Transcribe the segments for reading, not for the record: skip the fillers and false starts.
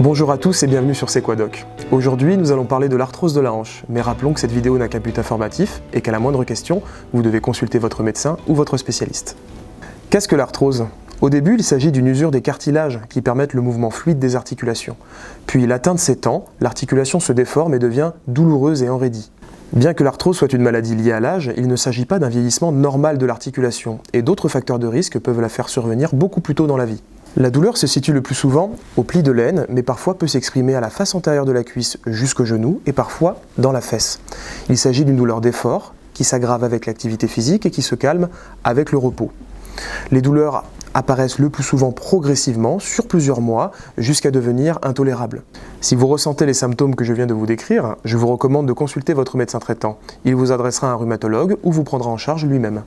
Bonjour à tous et bienvenue sur C'est quoi doc. Aujourd'hui, nous allons parler de l'arthrose de la hanche, mais rappelons que cette vidéo n'a qu'un but informatif et qu'à la moindre question, vous devez consulter votre médecin ou votre spécialiste. Qu'est-ce que l'arthrose ? Au début, il s'agit d'une usure des cartilages qui permettent le mouvement fluide des articulations. Puis, l'atteinte s'étend, l'articulation se déforme et devient douloureuse et enraidie. Bien que l'arthrose soit une maladie liée à l'âge, il ne s'agit pas d'un vieillissement normal de l'articulation, et d'autres facteurs de risque peuvent la faire survenir beaucoup plus tôt dans la vie. La douleur se situe le plus souvent au pli de l'aine, mais parfois peut s'exprimer à la face antérieure de la cuisse jusqu'au genou et parfois dans la fesse. Il s'agit d'une douleur d'effort qui s'aggrave avec l'activité physique et qui se calme avec le repos. Les douleurs apparaissent le plus souvent progressivement sur plusieurs mois jusqu'à devenir intolérables. Si vous ressentez les symptômes que je viens de vous décrire, je vous recommande de consulter votre médecin traitant. Il vous adressera un rhumatologue ou vous prendra en charge lui-même.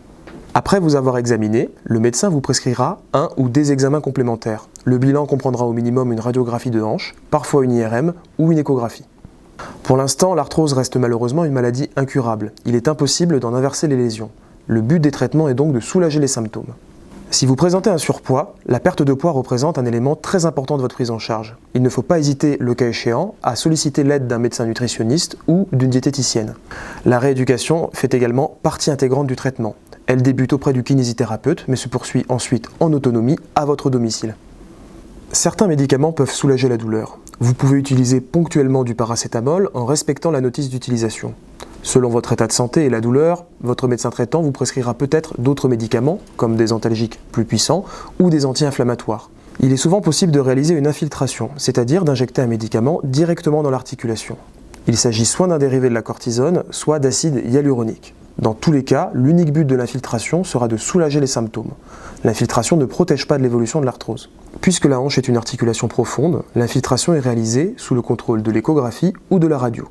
Après vous avoir examiné, le médecin vous prescrira un ou des examens complémentaires. Le bilan comprendra au minimum une radiographie de hanche, parfois une IRM ou une échographie. Pour l'instant, l'arthrose reste malheureusement une maladie incurable. Il est impossible d'en inverser les lésions. Le but des traitements est donc de soulager les symptômes. Si vous présentez un surpoids, la perte de poids représente un élément très important de votre prise en charge. Il ne faut pas hésiter, le cas échéant, à solliciter l'aide d'un médecin nutritionniste ou d'une diététicienne. La rééducation fait également partie intégrante du traitement. Elle débute auprès du kinésithérapeute, mais se poursuit ensuite en autonomie à votre domicile. Certains médicaments peuvent soulager la douleur. Vous pouvez utiliser ponctuellement du paracétamol en respectant la notice d'utilisation. Selon votre état de santé et la douleur, votre médecin traitant vous prescrira peut-être d'autres médicaments, comme des antalgiques plus puissants ou des anti-inflammatoires. Il est souvent possible de réaliser une infiltration, c'est-à-dire d'injecter un médicament directement dans l'articulation. Il s'agit soit d'un dérivé de la cortisone, soit d'acide hyaluronique. Dans tous les cas, l'unique but de l'infiltration sera de soulager les symptômes. L'infiltration ne protège pas de l'évolution de l'arthrose. Puisque la hanche est une articulation profonde, l'infiltration est réalisée sous le contrôle de l'échographie ou de la radio.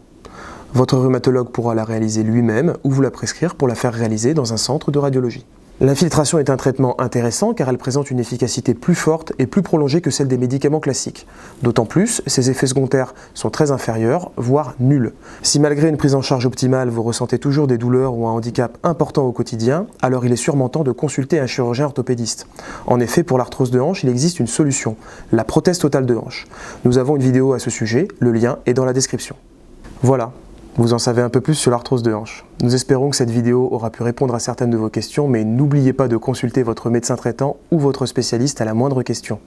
Votre rhumatologue pourra la réaliser lui-même ou vous la prescrire pour la faire réaliser dans un centre de radiologie. L'infiltration est un traitement intéressant car elle présente une efficacité plus forte et plus prolongée que celle des médicaments classiques. D'autant plus, ses effets secondaires sont très inférieurs, voire nuls. Si malgré une prise en charge optimale, vous ressentez toujours des douleurs ou un handicap important au quotidien, alors il est sûrement temps de consulter un chirurgien orthopédiste. En effet, pour l'arthrose de hanche, il existe une solution, la prothèse totale de hanche. Nous avons une vidéo à ce sujet, le lien est dans la description. Voilà. Vous en savez un peu plus sur l'arthrose de hanche. Nous espérons que cette vidéo aura pu répondre à certaines de vos questions, mais n'oubliez pas de consulter votre médecin traitant ou votre spécialiste à la moindre question.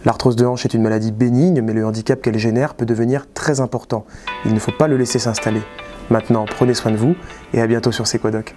L'arthrose de hanche est une maladie bénigne, mais le handicap qu'elle génère peut devenir très important. Il ne faut pas le laisser s'installer. Maintenant, prenez soin de vous et à bientôt sur C'est quoi doc.